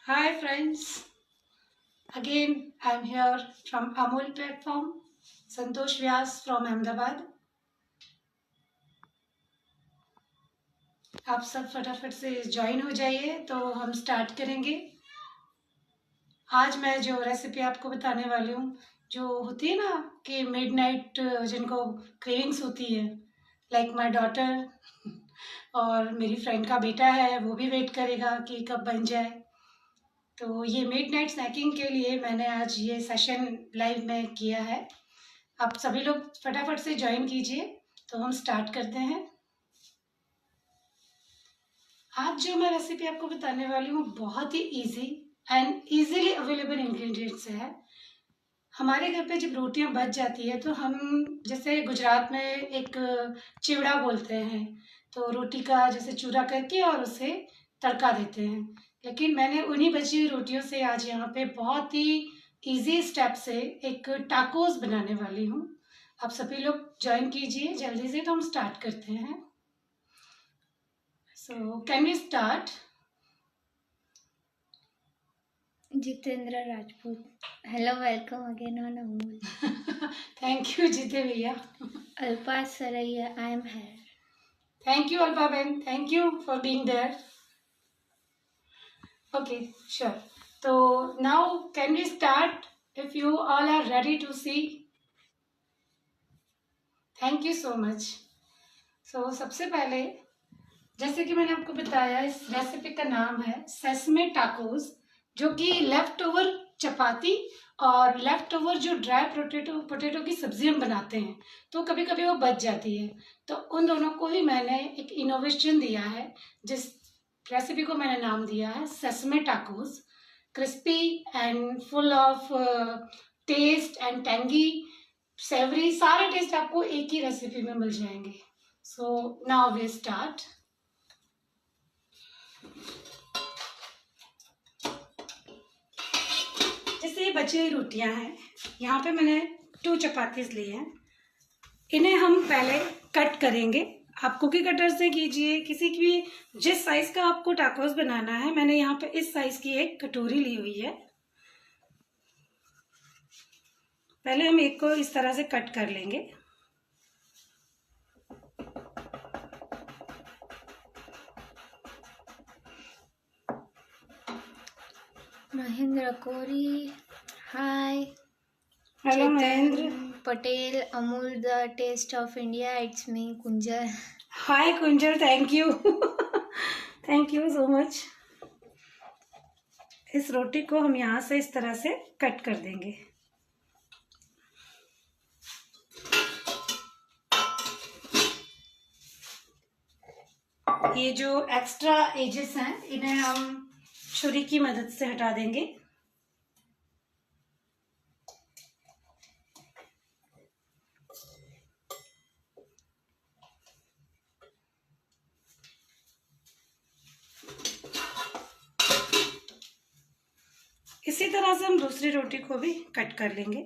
Hi friends, again I'm here from Amul platform, Santosh Vyas from Ahmedabad। आप सब फटाफट से ज्वाइन हो जाइए तो हम स्टार्ट करेंगे। आज मैं जो रेसिपी आपको बताने वाली हूँ, जो होती है ना कि मिडनाइट जिनको क्रेविंग्स होती है, लाइक माय डॉटर और मेरी फ्रेंड का बेटा है, वो भी वेट करेगा कि कब बन जाए। तो ये मिडनाइट स्नैकिंग के लिए मैंने आज ये सेशन लाइव में किया है। आप सभी लोग फटाफट से ज्वाइन कीजिए तो हम स्टार्ट करते हैं। आज जो मैं रेसिपी आपको बताने वाली हूँ बहुत ही easy and easily available ingredients है। हमारे घर पे जब रोटियां बच जाती है तो हम जैसे गुजरात में एक चिवड़ा बोलते हैं, तो रोटी का जैसे चूरा करके और उसे तड़का देते हैं। लेकिन मैंने उन्हीं बची हुई रोटियों से आज यहाँ पे बहुत ही इजी स्टेप से एक टाकोस बनाने वाली हूँ। आप सभी लोग ज्वाइन कीजिए जल्दी से, तो हम स्टार्ट करते हैं। So can we start? Jitendra Rajput, hello, welcome again on Amul. Thank you Jeete भैया। Alpa Saraiya, I am here. Thank you Alpa बहन, thank you for being there. Okay, sure. तो now can we start if you all are ready to see? Thank you so much. So सबसे पहले, जैसे कि मैंने आपको बताया, इस रेसिपी का नाम है सेसमे टाकोस, जो कि लेफ्ट ओवर चपाती और लेफ्ट ओवर जो ड्राई पोटेटो की सब्जी हम बनाते हैं तो कभी कभी वो बच जाती है, तो उन दोनों को ही मैंने एक इनोवेशन दिया है, जिस रेसिपी को मैंने नाम दिया है sesame tacos. Crispy and full of taste and tangy, savoury, सारे टेस्ट आपको एक ही रेसिपी में मिल जाएंगे। So now we start. जैसे ये बची हुई रोटियां हैं, यहाँ पे मैंने 2 चपातीस लिए हैं। इन्हें हम पहले कट करेंगे। आप कुकी कटर से कीजिए, किसी की भी जिस साइज का आपको टाकोस बनाना है। मैंने यहाँ पे इस साइज की एक कटोरी ली हुई है। पहले हम एक को इस तरह से कट कर लेंगे। Mahendra Kori, hi. Hello Mahendra. Patel, Amul the taste of India, it's me Kunjal. Hi Kunjal, thank you thank you so much. इस रोटी को हम यहाँ से इस तरह से कट कर देंगे। ये जो एक्स्ट्रा एजेस हैं इन्हें हम छुरी की मदद से हटा देंगे। इसी तरह से हम दूसरी रोटी को भी कट कर लेंगे।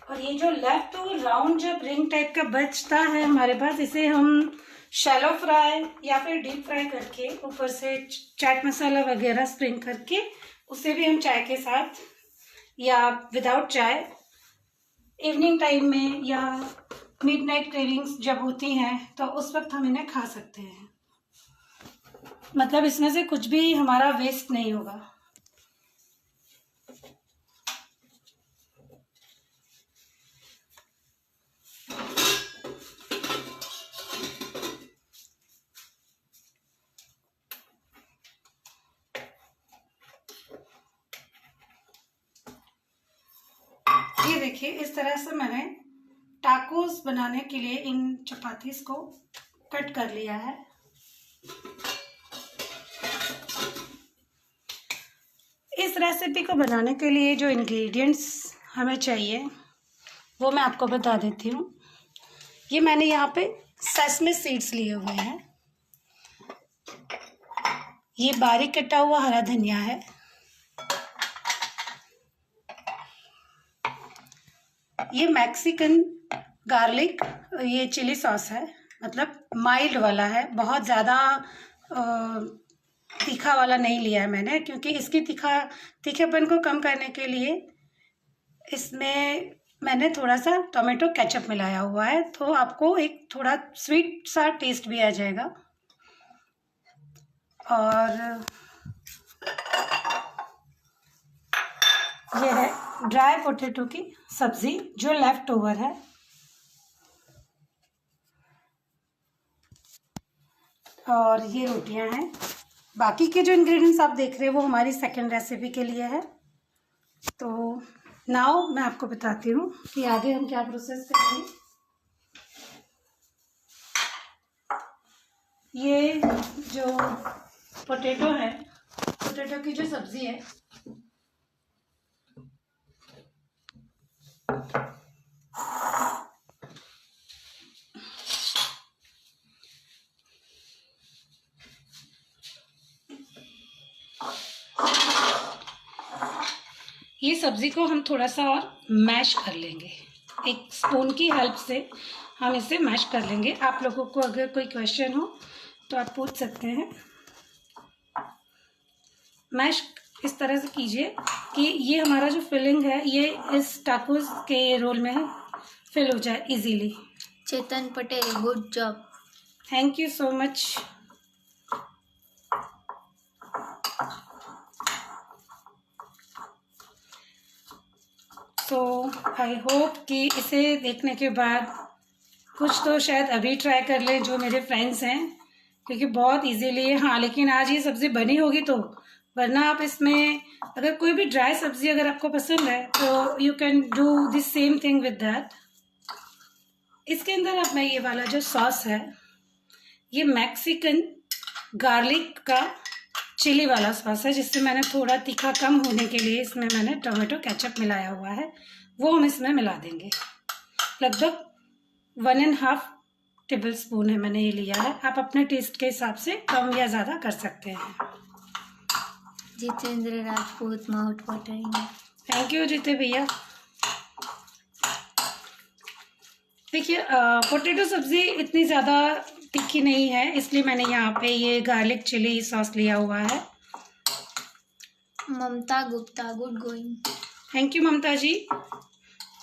और ये जो लेफ्ट ओवर राउंड जब रिंग टाइप का बचता है हमारे पास, इसे हम शैलो फ्राई या फिर डीप फ्राई करके ऊपर से चाट मसाला वगैरह स्प्रिंग करके उसे भी हम चाय के साथ या विदाउट चाय इवनिंग टाइम में या मिडनाइट क्रेविंग्स जब होती हैं तो उस वक्त हम इन्हें खा सकते हैं। मतलब इसमें से कुछ भी हमारा वेस्ट नहीं होगा। ये देखिए, इस तरह से मैंने टाकोस बनाने के लिए इन चपातीस को कट कर लिया है। इस रेसिपी को बनाने के लिए जो इंग्रेडिएंट्स हमें चाहिए वो मैं आपको बता देती हूँ। ये मैंने यहाँ पे सेसमे सीड्स लिए हुए हैं। ये बारीक कटा हुआ हरा धनिया है। ये मैक्सिकन गार्लिक, ये चिली सॉस है। मतलब माइल्ड वाला है, बहुत ज़्यादा तीखा वाला नहीं लिया है मैंने, क्योंकि इसकी तीखेपन को कम करने के लिए इसमें मैंने थोड़ा सा टोमेटो केचप मिलाया हुआ है, तो आपको एक थोड़ा स्वीट सा टेस्ट भी आ जाएगा। और ये है ड्राई पोटैटो की सब्जी जो लेफ्ट ओवर है। और ये रोटियां हैं। बाकी के जो इंग्रेडिएंट्स आप देख रहे हैं वो हमारी सेकंड रेसिपी के लिए है। तो नाउ मैं आपको बताती हूँ कि आगे हम क्या प्रोसेस करेंगे। ये जो पोटैटो है, पोटैटो की जो सब्जी है, ये सब्जी को हम थोड़ा सा और मैश कर लेंगे। एक स्पून की हेल्प से हम इसे मैश कर लेंगे। आप लोगों को अगर कोई क्वेश्चन हो तो आप पूछ सकते हैं। मैश इस तरह से कीजिए कि ये हमारा जो फिलिंग है ये इस टाकोस के रोल में फिल हो जाए easily. Chetan Patel, good job. Thank you so much. तो आई होप कि इसे देखने के बाद कुछ तो शायद अभी ट्राई कर लें जो मेरे फ्रेंड्स हैं, क्योंकि बहुत इजीली है। हाँ, लेकिन आज ये सब्ज़ी बनी होगी तो, वरना आप इसमें अगर कोई भी ड्राई सब्ज़ी अगर आपको पसंद है तो you can do this same thing with that. इसके अंदर अब मैं ये वाला जो सॉस है, ये मैक्सिकन गार्लिक का चिली वाला सॉस है, जिससे मैंने थोड़ा तीखा कम होने के लिए इसमें मैंने टोमेटो केचप मिलाया हुआ है, वो हम इसमें मिला देंगे। लगभग 1.5 टेबल स्पून है मैंने ये लिया है। आप अपने टेस्ट के हिसाब से कम या ज़्यादा कर सकते हैं। Jitendra Rajput, mouth watering. Thank you Jeete भैया। देखिए, पोटैटो सब्ज़ी इतनी ज़्यादा तीखी नहीं है, इसलिए मैंने यहाँ पे ये गार्लिक चिली सॉस लिया हुआ है। Mamta Gupta, good going. Thank you Mamta ji,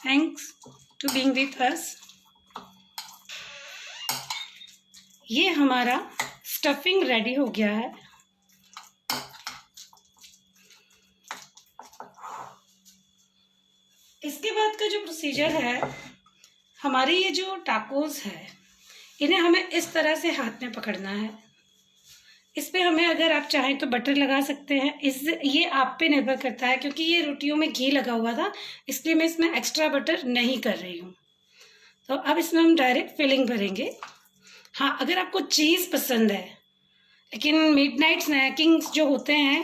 thanks to being with us. ये हमारा स्टफिंग रेडी हो गया है। इसके बाद का जो प्रोसीजर है, हमारे ये जो टाकोस है इन्हें हमें इस तरह से हाथ में पकड़ना है। इस पे हमें अगर आप चाहें तो बटर लगा सकते हैं। ये आप पे निर्भर करता है, क्योंकि ये रोटियों में घी लगा हुआ था इसलिए मैं इसमें एक्स्ट्रा बटर नहीं कर रही हूँ। तो अब इसमें हम डायरेक्ट फिलिंग भरेंगे। हाँ, अगर आपको चीज़ पसंद है, लेकिन मिडनाइट स्नैकिंग्स जो होते हैं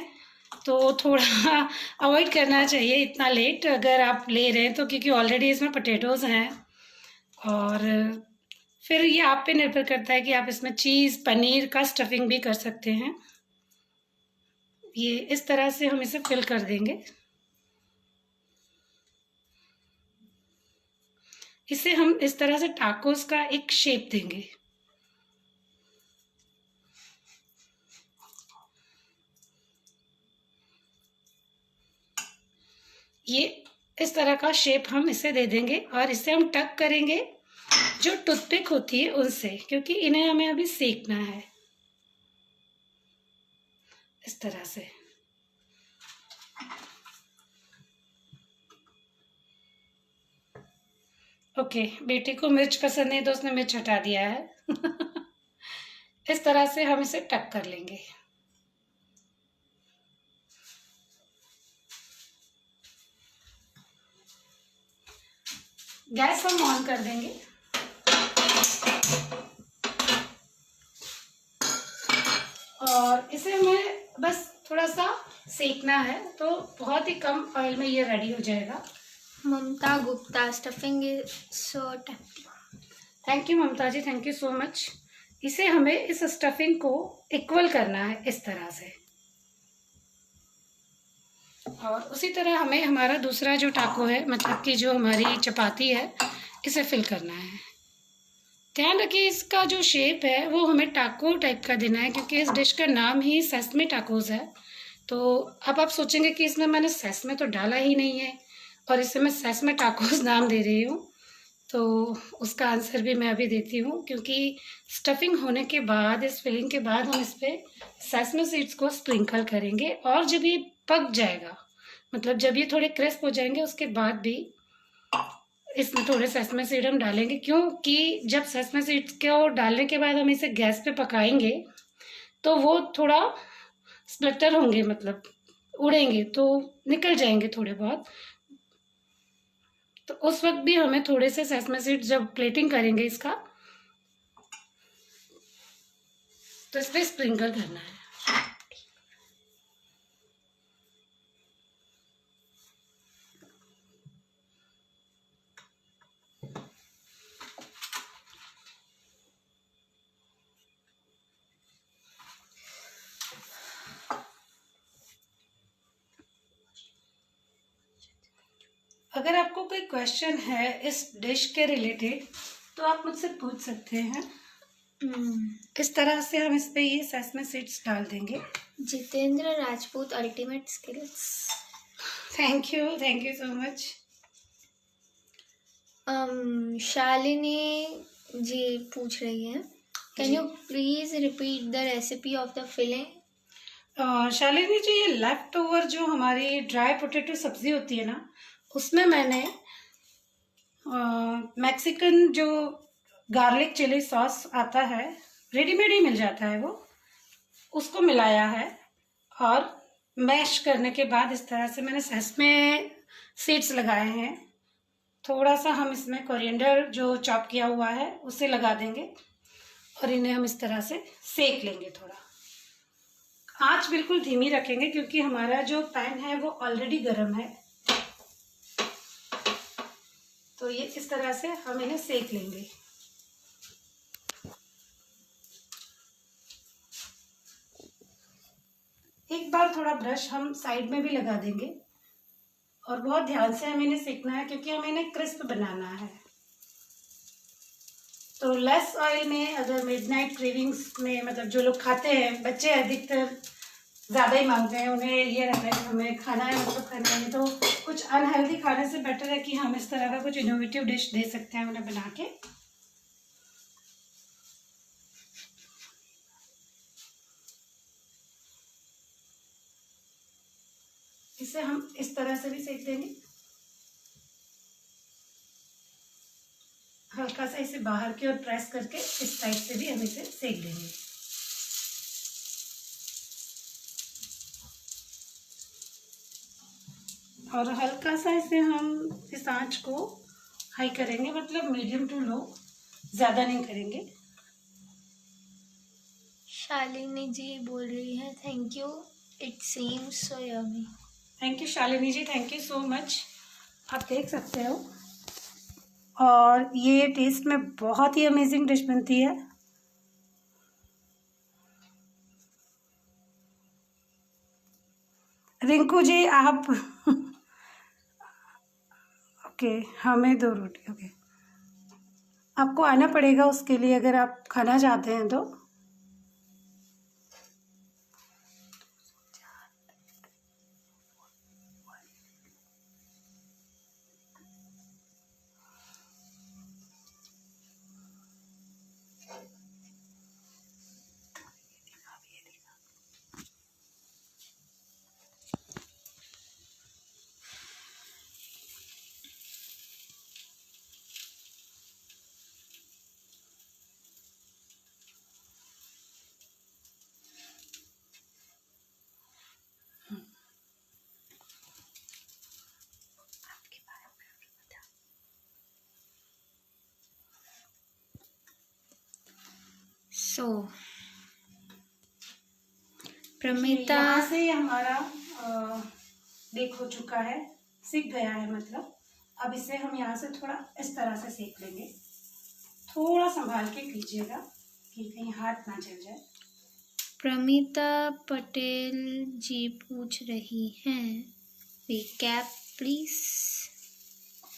तो थोड़ा अवॉइड करना चाहिए इतना लेट अगर आप ले रहे हैं तो, क्योंकि ऑलरेडी इसमें पोटैटोज़ हैं। और फिर ये आप पे निर्भर करता है कि आप इसमें चीज़, पनीर का स्टफिंग भी कर सकते हैं। ये इस तरह से हम इसे फिल कर देंगे। इसे हम इस तरह से टाकोस का एक शेप देंगे। ये इस तरह का शेप हम इसे दे देंगे और इसे हम टक करेंगे जो टूथपिक होती है उनसे, क्योंकि इन्हें हमें अभी सेकना है इस तरह से। ओके, बेटे को मिर्च पसंद नहीं तो उसने मिर्च हटा दिया है। इस तरह से हम इसे टक कर लेंगे। गैस हम ऑन कर देंगे। और इसे हमें बस थोड़ा सा सेकना है, तो बहुत ही कम ऑयल में ये रेडी हो जाएगा। Mamta Gupta, stuffing is so tasty. Thank you Mamta ji, thank you so much. इसे हमें इस स्टफिंग को इक्वल करना है इस तरह से, और उसी तरह हमें हमारा दूसरा जो टाको है, मतलब कि जो हमारी चपाती है, इसे फिल करना है। ध्यान रखिए इसका जो शेप है वो हमें टाको टाइप का देना है, क्योंकि इस डिश का नाम ही सेसमे टाकोस है। तो अब आप सोचेंगे कि इसमें मैंने सेसमे तो डाला ही नहीं है और इसे मैं सेसमे टाकोस नाम दे रही हूँ। तो उसका आंसर भी मैं अभी देती हूँ, क्योंकि स्टफिंग होने के बाद, इस फिलिंग के बाद हम इस पर सेसमे सीड्स को स्प्रिंकल करेंगे, और जब ये पक जाएगा, मतलब जब ये थोड़े क्रिस्प हो जाएंगे, उसके बाद भी इसमें थोड़े सेसमे सीड हम डालेंगे, क्योंकि जब सेसमे सीड्स को डालने के बाद हम इसे गैस पे पकाएंगे तो वो थोड़ा स्प्लिटर होंगे, मतलब उड़ेंगे, तो निकल जाएंगे थोड़े बहुत। तो उस वक्त भी हमें थोड़े से सेसमे सीड्स, जब प्लेटिंग करेंगे इसका, तो इस पर स्प्रिंकल करना है। अगर आपको कोई क्वेश्चन है इस डिश के रिलेटेड तो आप मुझसे पूछ सकते हैं। किस तरह से हम इस पे ये सेसमे सीड्स डाल देंगे। Jitendra Rajput ultimate skills. Thank you so much. Shalini ji पूछ रही है, can you please repeat the recipe of the filling. Shalini ji, ये लेफ्ट ओवर जो हमारी ड्राई पोटैटो सब्जी होती है ना, उसमें मैंने मैक्सिकन जो गार्लिक चिली सॉस आता है, रेडीमेड ही मिल जाता है, वो उसको मिलाया है, और मैश करने के बाद इस तरह से मैंने सेसमे सीड्स लगाए हैं। थोड़ा सा हम इसमें कोरिएंडर जो चॉप किया हुआ है उसे लगा देंगे, और इन्हें हम इस तरह से सेक लेंगे। थोड़ा आंच बिल्कुल धीमी रखेंगे, क्योंकि हमारा जो पैन है वो ऑलरेडी गर्म है। तो ये इस तरह से हम इन्हें सेक लेंगे। एक बार थोड़ा ब्रश हम साइड में भी लगा देंगे, और बहुत ध्यान से हमें इन्हें सेकना है, क्योंकि हमें इन्हें क्रिस्प बनाना है। तो लेस ऑयल में, अगर मिडनाइट क्रेविंग्स में, मतलब जो लोग खाते हैं, बच्चे अधिकतर ज़्यादा ही मांगते हैं, उन्हें ये रहता है कि हमें खाना है, मतलब खाना है, तो कुछ अनहेल्दी खाने से बेटर है कि हम इस तरह का कुछ इनोवेटिव डिश दे सकते हैं उन्हें बना के। इसे हम इस तरह से भी सेक देंगे, हल्का सा इसे बाहर की ओर प्रेस करके इस साइड से भी हम इसे सेक देंगे। और हल्का सा इसे हम इस आंच को हाई करेंगे, मतलब मीडियम टू लो, ज़्यादा नहीं करेंगे। शालिनी जी बोल रही है, thank you, it seems so yummy. Thank you Shalini ji, thank you so much. आप देख सकते हो, और ये टेस्ट में बहुत ही अमेजिंग डिश बनती है। रिंकू जी आप ओके, हमें 2 रोटी, ओके, आपको आना पड़ेगा उसके लिए, अगर आप खाना चाहते हैं तो। सो प्रमिता, यहाँ से हमारा बेक हो चुका है, सिक गया है, मतलब अब इसे हम यहाँ से थोड़ा इस तरह से सेक लेंगे। थोड़ा संभाल के कीजिएगा कि कहीं हाथ ना जल जाए। प्रमिता पटेल जी पूछ रही हैं, recap please.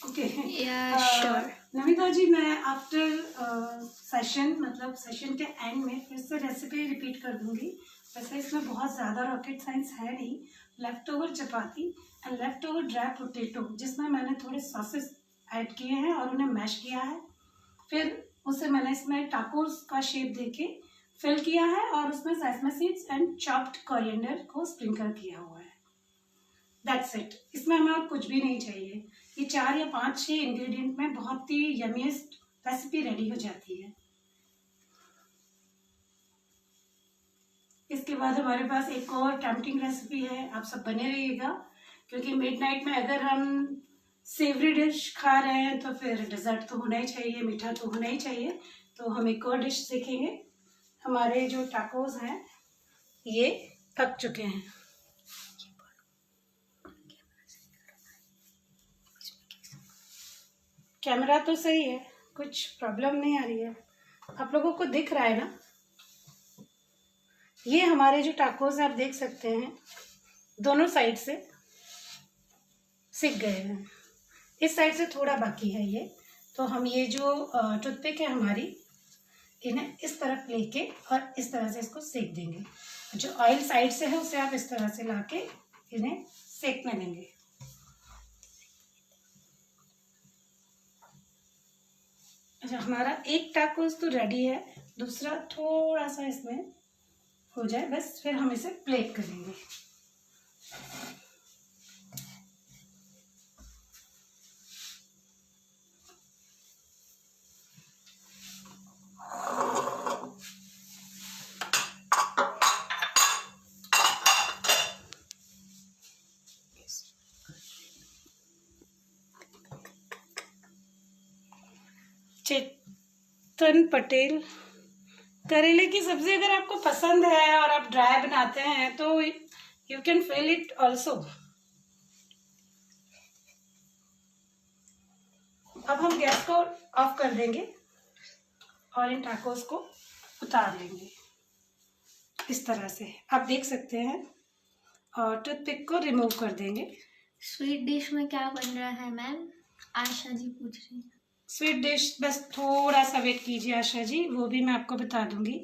Okay. Yeah, sure. Namita ji, मैं आफ्टर सेशन मतलब सेशन के एंड में फिर से रेसिपी रिपीट कर दूंगी। वैसे इसमें बहुत ज़्यादा रॉकेट साइंस है नहीं। Left over chapati and left over dry potato, जिसमें मैंने थोड़े सॉसेस ऐड किए हैं और उन्हें मैश किया है। फिर उसे मैंने इसमें टाकोस का शेप देके फिल किया है और उसमें sesame seeds and chopped coriander को स्प्रिंकल किया हुआ है। That's it. इसमें हमें और कुछ भी नहीं चाहिए। ये 4 या 5-6 इंग्रेडिएंट में बहुत ही यमीएस्ट रेसिपी रेडी हो जाती है। इसके बाद हमारे पास एक और टेम्पटिंग रेसिपी है, आप सब बने रहिएगा, क्योंकि मिडनाइट में अगर हम सेवरी डिश खा रहे हैं तो फिर डिज़र्ट तो होना ही चाहिए, मीठा तो होना ही चाहिए। तो हम एक और डिश सीखेंगे। हमारे जो टाकोस हैं ये पक चुके हैं। कैमरा तो सही है, कुछ प्रॉब्लम नहीं आ रही है। आप लोगों को दिख रहा है ना? ये हमारे जो टाकोस आप देख सकते हैं दोनों साइड से सिक गए हैं। इस साइड से थोड़ा बाकी है ये। तो हम ये जो टूथपिक है हमारी, इन्हें इस तरफ लेके और इस तरह से इसको सेक देंगे। जो ऑयल साइड से है उसे आप इस तरह से लाके इन्हें सेकने देंगे। अच्छा, हमारा एक टाकोस तो रेडी है, दूसरा थोड़ा सा इसमें हो जाए बस, फिर हम इसे प्लेट करेंगे। चेतन पटेल, करेले की सब्जी अगर आपको पसंद है और आप ड्राई बनाते हैं तो you can fill it also. अब हम गैस को ऑफ कर देंगे और इन टाकोस को उतार लेंगे इस तरह से, आप देख सकते हैं, और टूथपिक को रिमूव कर देंगे। स्वीट डिश में क्या बन रहा है मैम? आशा जी पूछ रही है। स्वीट डिश बस थोड़ा सा वेट कीजिए आशा जी, वो भी मैं आपको बता दूंगी।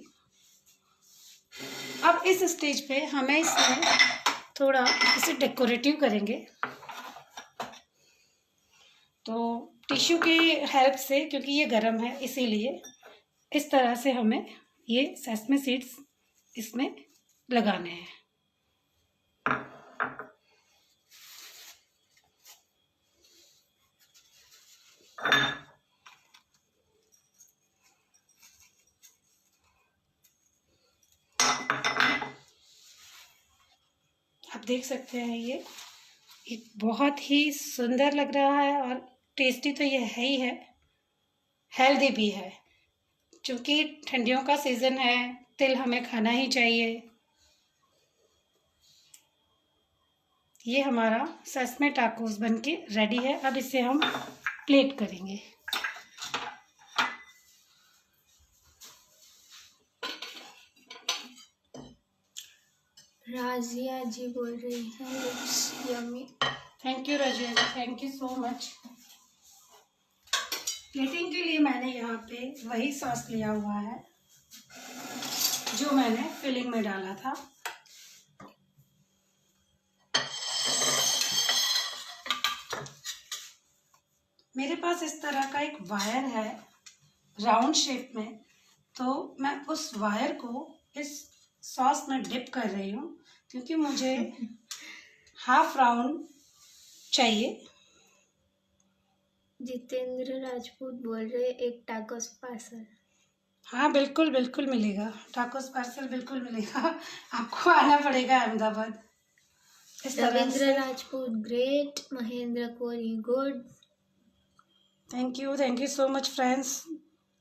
अब इस स्टेज पे हमें इसमें थोड़ा इसे डेकोरेटिव करेंगे। तो टिश्यू की हेल्प से, क्योंकि ये गर्म है इसीलिए इस तरह से हमें ये सेसमे सीड्स इसमें लगाने हैं। आप देख सकते हैं ये बहुत ही सुंदर लग रहा है और टेस्टी तो ये है ही है, हेल्दी भी है। क्योंकि ठंडियों का सीज़न है, तिल हमें खाना ही चाहिए। ये हमारा सेसमे टाकोस बनके रेडी है। अब इसे हम प्लेट करेंगे। राजिया जी बोल रही है it's yummy. Thank you Razia ji, thank you so much. Plating के लिए मैंने यहाँ पे वही सॉस लिया हुआ है जो मैंने फिलिंग में डाला था। मेरे पास इस तरह का एक वायर है राउंड शेप में, तो मैं उस वायर को इस सॉस में डिप कर रही हूँ, क्योंकि मुझे हाफ राउंड चाहिए। जितेंद्र राजपूत बोल रहे एक टाकोस पार्सल। हाँ बिल्कुल बिल्कुल मिलेगा, टाकोस पार्सल बिल्कुल मिलेगा। आपको आना पड़ेगा अहमदाबाद। इस तरह रविंद्र से Rajput great, Mahendra Kori good. Thank you so much friends.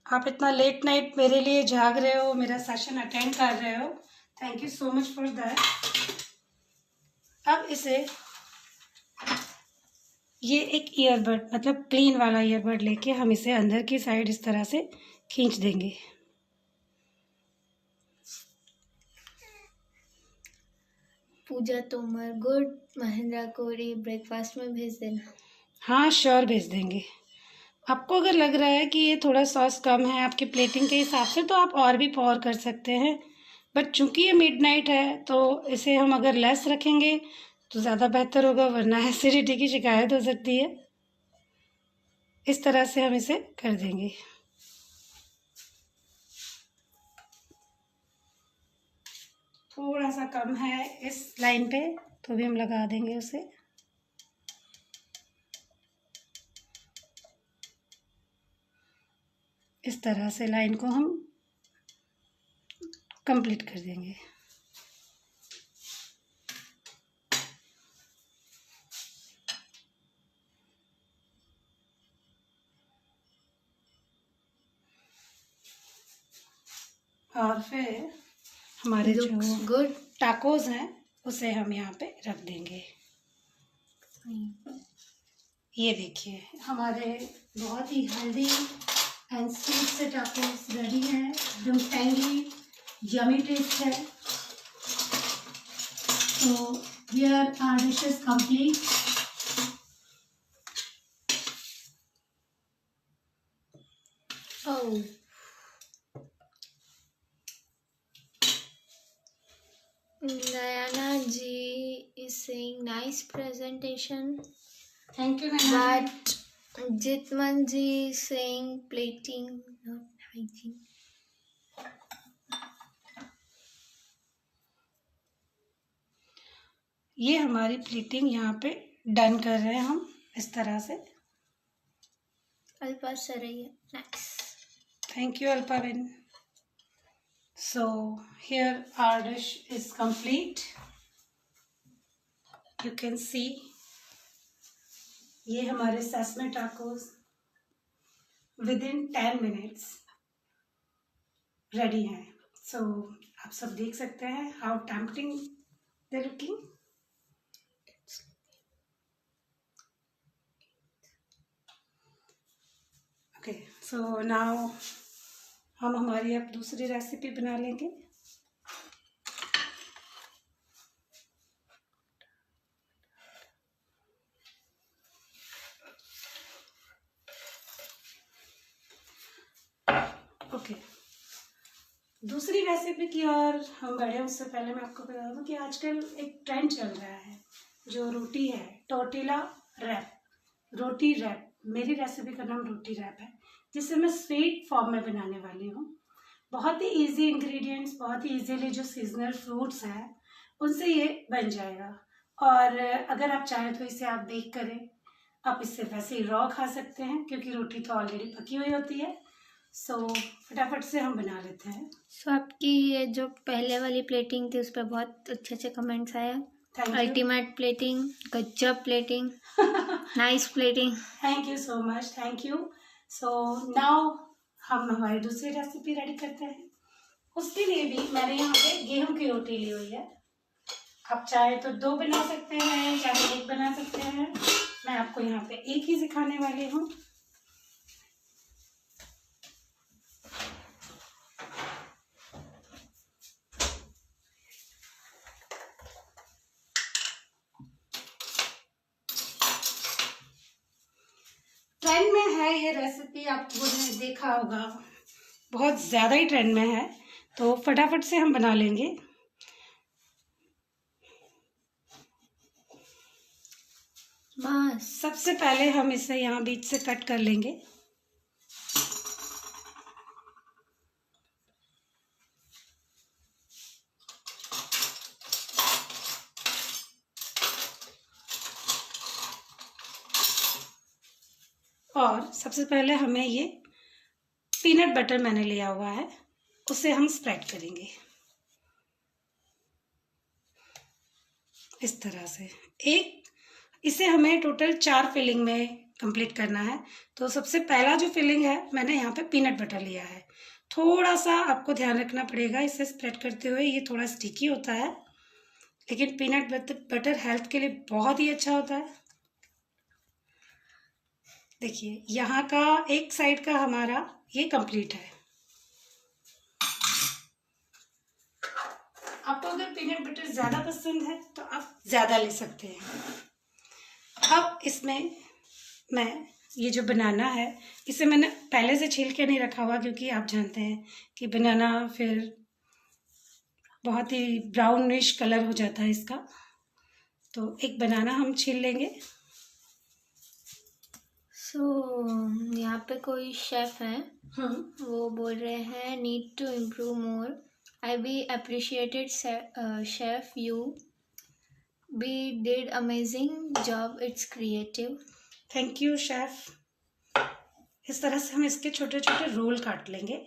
आप इतना लेट नाइट मेरे लिए जाग रहे हो, मेरा सेशन अटेंड कर रहे हो, thank you so much for that. अब इसे ये एक ईयरबड मतलब क्लीन वाला ईयरबड लेके हम इसे अंदर की साइड इस तरह से खींच देंगे। पूजा तोमर गुड, महेंद्र कोरी ब्रेकफास्ट में भेज देना। हाँ श्योर भेज देंगे। आपको अगर लग रहा है कि ये थोड़ा सॉस कम है आपकी प्लेटिंग के हिसाब से तो आप और भी पॉर कर सकते हैं, बट चूंकि ये मिडनाइट है तो इसे हम अगर लेस रखेंगे तो ज़्यादा बेहतर होगा, वरना एसिडिटी की शिकायत हो सकती है। इस तरह से हम इसे कर देंगे। थोड़ा सा कम है इस लाइन पे तो भी हम लगा देंगे उसे। इस तरह से लाइन को हम कंप्लीट कर देंगे। और फिर हमारे जो गुड टाकोस हैं उसे हम यहाँ पे रख देंगे। ये देखिए हमारे बहुत ही हेल्दी एंड स्वीट से टाकोस रेडी हैं, एकदम टैंगी यमी टेस्ट है। तो here our dish is complete. Oh, Nayana ji is saying nice presentation, thank you Naina. but Jitman ji is saying plating not hygiene. ये हमारी प्लेटिंग यहाँ पे done कर रहे हैं हम इस तरह से। Alpa Saraiya, nice. Thank you, Alpavin. So here our dish is complete. You can see ये हमारे sesame tacos within 10 minutes ready हैं। So आप सब देख सकते हैं how tempting they're looking. Okay, so now हम हमारी अब दूसरी रेसिपी बना लेंगे। ओके, दूसरी रेसिपी की ओर हम बढ़े उससे पहले मैं आपको बता दूं कि आजकल एक ट्रेंड चल रहा है जो रोटी है, टोर्टिला रैप, रोटी रैप। मेरी रेसिपी का नाम रोटी रैप है, जिसे मैं स्वीट फॉर्म में बनाने वाली हूँ। बहुत ही इजी इंग्रेडिएंट्स, बहुत ही इजीली जो सीजनल फ्रूट्स हैं उनसे ये बन जाएगा। और अगर आप चाहें तो इसे आप बेक करें, आप इससे वैसे ही रॉ खा सकते हैं क्योंकि रोटी तो ऑलरेडी पकी हुई होती है। सो फटाफट से हम बना लेते हैं। So आपकी ये जो पहले वाली प्लेटिंग थी उस पर बहुत अच्छे अच्छे कमेंट्स आए। थैंक यू, अल्टीमेट प्लेटिंग, गजब plating, nice plating. Thank you so much, thank you. So now हम हमारी दूसरी रेसिपी रेडी करते हैं। उसके लिए भी मैंने यहाँ पे गेहूं की रोटी ली हुई है। आप चाहे तो 2 बना सकते हैं, चाहे 1 बना सकते हैं। मैं आपको यहाँ पे 1 ही सिखाने वाली हूँ। ट्रेंड में है ये रेसिपी, आपको ने देखा होगा, बहुत ज़्यादा ही ट्रेंड में है, तो फटाफट से हम बना लेंगे। बस सबसे पहले हम इसे यहाँ बीच से कट कर लेंगे। और सबसे पहले हमें ये पीनट बटर मैंने लिया हुआ है, उसे हम स्प्रेड करेंगे इस तरह से। इसे हमें टोटल 4 फिलिंग में कंप्लीट करना है। तो सबसे पहला जो फिलिंग है मैंने यहाँ पे पीनट बटर लिया है। थोड़ा सा आपको ध्यान रखना पड़ेगा इसे स्प्रेड करते हुए, ये थोड़ा स्टिकी होता है, लेकिन पीनट बटर हेल्थ के लिए बहुत ही अच्छा होता है। देखिए यहाँ का एक साइड का हमारा ये कंप्लीट है। आपको अगर पीनट बटर ज़्यादा पसंद है तो आप ज़्यादा ले सकते हैं। अब इसमें मैं ये जो बनाना है इसे मैंने पहले से छील के नहीं रखा हुआ, क्योंकि आप जानते हैं कि बनाना फिर बहुत ही ब्राउनिश कलर हो जाता है इसका। तो एक बनाना हम छील लेंगे। यहाँ पे कोई शेफ है, वो बोल रहे हैं need to improve more, I be appreciated chef, you be did amazing job, it's creative. Thank you chef. इस तरह से हम इसके छोटे छोटे रोल काट लेंगे।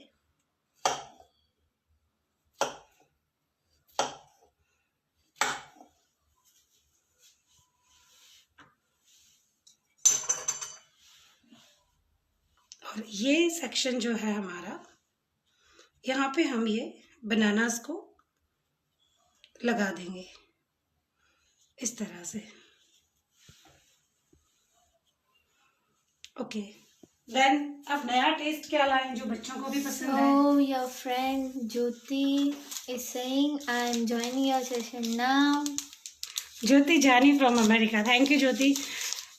और ये सेक्शन जो है हमारा, यहाँ पे हम ये बनानास को लगा देंगे इस तरह से। ओके, देन अब नया टेस्ट क्या लाएं जो बच्चों को भी पसंद है? Oh, your friend Jyoti is saying I am joining your session now. ज्योति जानी फ्रॉम अमेरिका, थैंक यू ज्योति।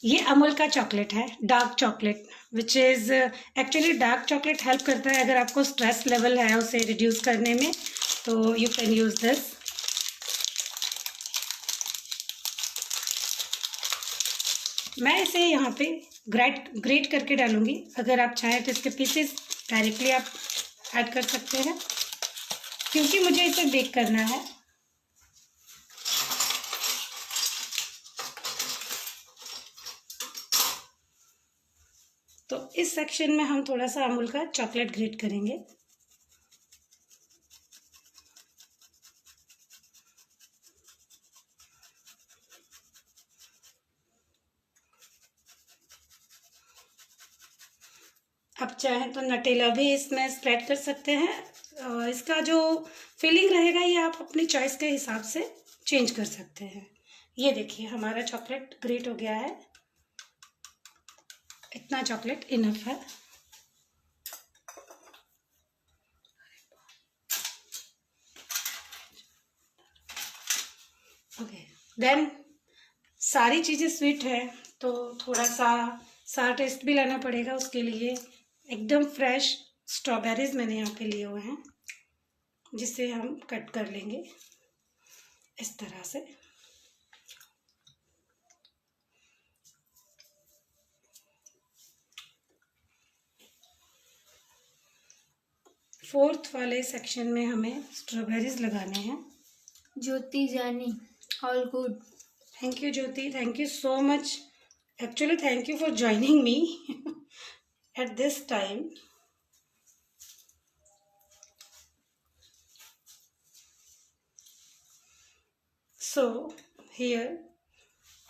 ये अमूल का चॉकलेट है, dark chocolate, which is actually dark chocolate help करता है अगर आपको स्ट्रेस लेवल है उसे रिड्यूस करने में, तो यू कैन यूज़ दिस। मैं इसे यहाँ पे ग्रेट करके डालूंगी। अगर आप चाहें तो इसके पीसेस डायरेक्टली आप ऐड कर सकते हैं, क्योंकि मुझे इसे बेक करना है। तो इस सेक्शन में हम थोड़ा सा अमूल का चॉकलेट ग्रेट करेंगे। आप चाहें तो नटेला भी इसमें स्प्रेड कर सकते हैं। इसका जो फीलिंग रहेगा ये आप अपनी चॉइस के हिसाब से चेंज कर सकते हैं। ये देखिए हमारा चॉकलेट ग्रेट हो गया है, इतना चॉकलेट इनफ है। ओके, देन सारी चीज़ें स्वीट है तो थोड़ा सा टेस्ट भी लाना पड़ेगा। उसके लिए एकदम फ्रेश स्ट्रॉबेरीज मैंने यहाँ पे लिए हुए हैं, जिसे हम कट कर लेंगे इस तरह से। फोर्थ वाले सेक्शन में हमें स्ट्रॉबेरीज लगाने हैं। ज्योति जानी, all good. Thank you Jyoti, thank you so much. Actually thank you for joining me at this time. So here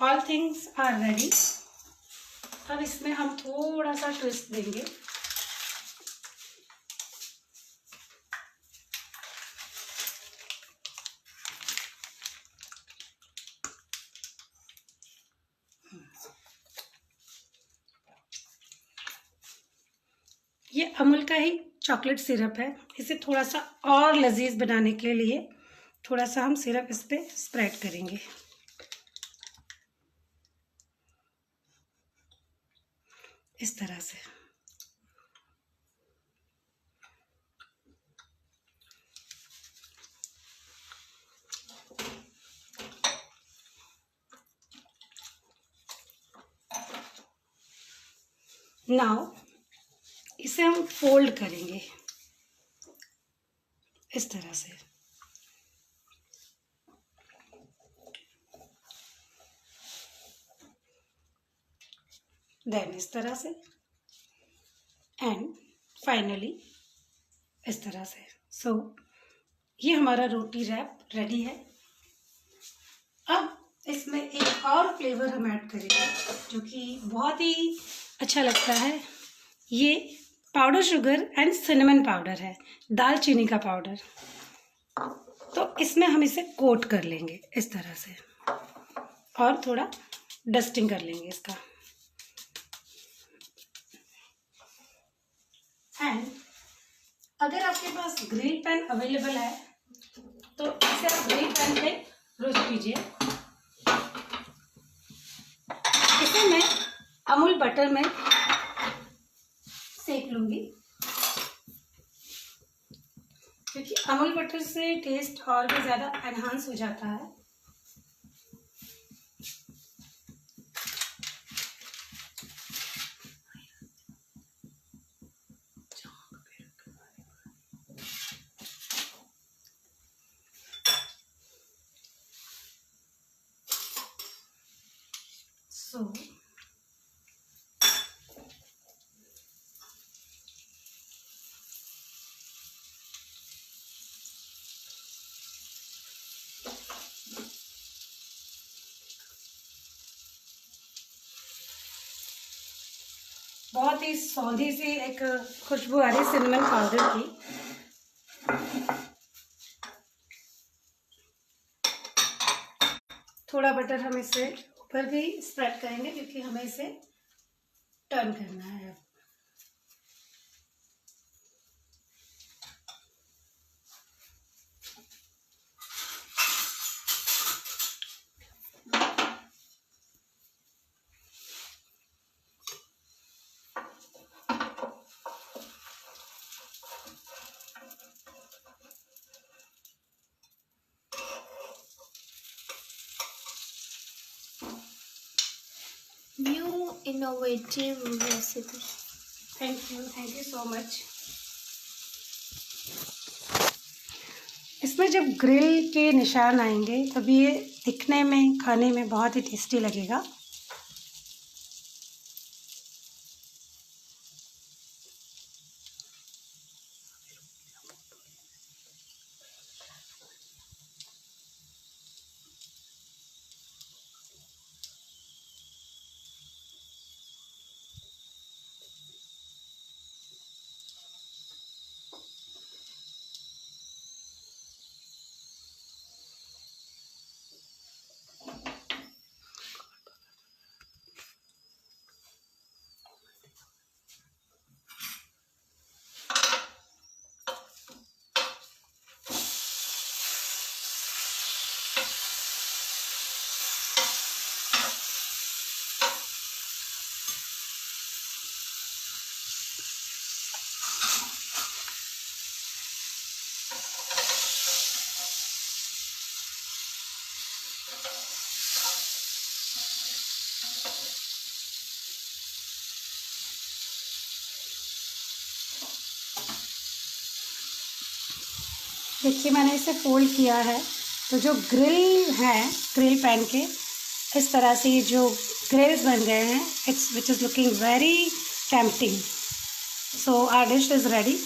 all things are ready. अब इसमें हम थोड़ा सा ट्विस्ट देंगे। ये अमूल का ही चॉकलेट सिरप है। इसे थोड़ा सा और लजीज बनाने के लिए थोड़ा सा हम सिरप इस पे स्प्रेड करेंगे इस तरह से। नाउ इसे हम फोल्ड करेंगे इस तरह से। देन इस तरह से एंड फाइनली इस तरह से। सो ये हमारा रोटी रैप रेडी है। अब इसमें एक और फ्लेवर हम ऐड करेंगे जो कि बहुत ही अच्छा लगता है। ये powder sugar and cinnamon powder है, दालचीनी का पाउडर। तो इसमें हम इसे कोट कर लेंगे इस तरह से और थोड़ा डस्टिंग कर लेंगे इसका। एंड अगर आपके पास ग्रिल पैन अवेलेबल है तो इसे आप ग्रिल पैन पे रोस्ट कीजिए। इसे मैं अमूल बटर में सेक लूंगी, क्योंकि अमूल बटर से टेस्ट और भी ज़्यादा एनहांस हो जाता है। सो बहुत ही सौंधी सी एक खुशबू आ रही सिनेमन पाउडर की। थोड़ा बटर हम इसे ऊपर भी स्प्रेड करेंगे, क्योंकि हमें इसे टर्न करना है। New innovative recipe. Thank you so much. इसमें जब ग्रिल के निशान आएंगे तब ये दिखने में, खाने में बहुत ही टेस्टी लगेगा। देखिए मैंने इसे फोल्ड किया है, तो जो ग्रिल है, ग्रिल पैन के इस तरह से ये जो ग्रिल्स बन गए हैं, it's which is looking very tempting. So our dish is ready.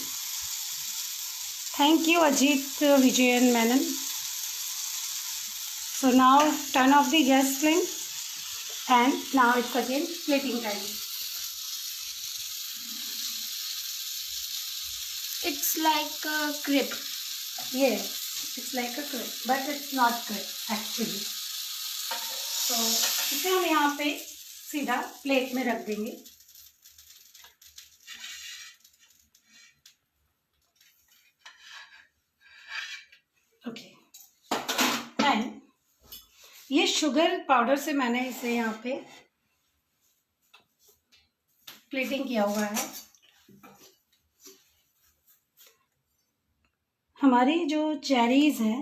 Thank you Ajit Vijayan Menon. So now turn off the gas flame, and now it's again plating time. It's like a crepe. Yes, it's like a crepe, but it's not crepe actually. So इसे हम यहाँ पे सीधा plate में रख देंगे। Okay, and ये sugar powder से मैंने इसे यहाँ पे प्लेटिंग किया हुआ है। हमारी जो चेरीज हैं,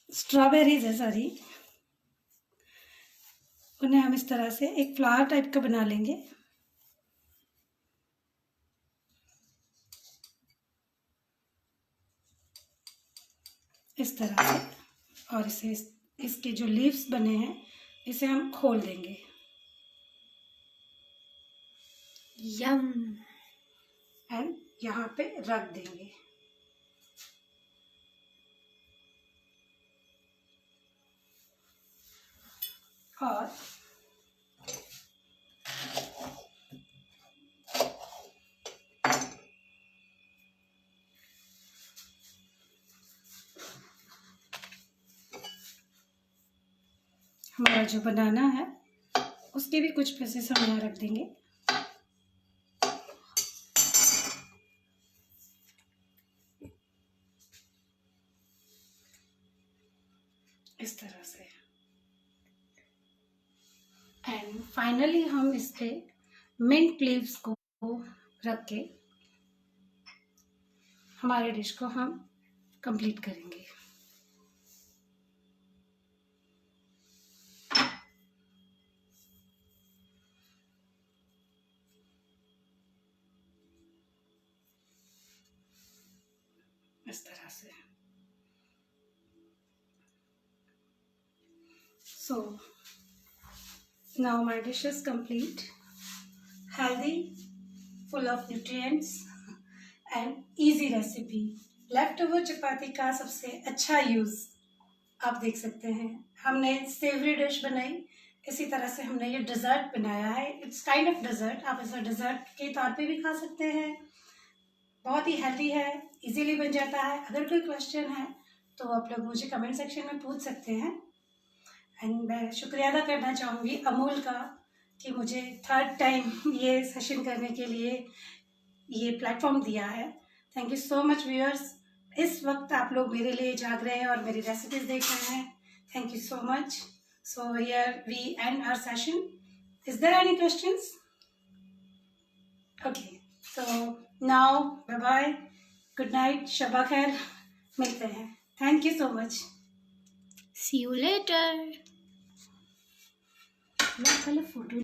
स्ट्रॉबेरीज है सॉरी, उन्हें हम इस तरह से एक फ्लावर टाइप का बना लेंगे। इस तरह से, और इसे इसके जो लीव्स बने हैं इसे हम खोल देंगे। यम। एंड यहाँ पे रख देंगे। और हमारा जो बनाना है उसके भी कुछ पीसेस हम यहाँ रख देंगे। इस तरह से। एंड फाइनली हम इस पे मिंट लीव्स को रख के हमारे डिश को हम कंप्लीट करेंगे। इस तरह से। So now my dish is complete, healthy, full of nutrients and easy recipe। Leftover चपाती का सबसे अच्छा यूज आप देख सकते हैं। हमने सेवरी डिश बनाई, इसी तरह से हमने ये डिज़र्ट बनाया है। इट्स काइंड ऑफ डिज़र्ट, आप इसे डिज़र्ट के तौर पे भी खा सकते हैं। बहुत ही हेल्दी है, इजीली बन जाता है। अगर कोई क्वेश्चन है तो आप लोग मुझे कमेंट सेक्शन में पूछ सकते हैं। एंड मैं शुक्रिया अदा करना चाहूँगी अमूल का कि मुझे थर्ड टाइम ये सेशन करने के लिए ये प्लेटफॉर्म दिया है। Thank you so much viewers. इस वक्त आप लोग मेरे लिए जाग रहे हैं और मेरी रेसिपीज देख रहे हैं। Thank you so much. So here we end our session. Is there any questions? Okay, so now bye bye, good night, शबा खैर, मिलते हैं। Thank you so much. See you later. मैं पहले फोटो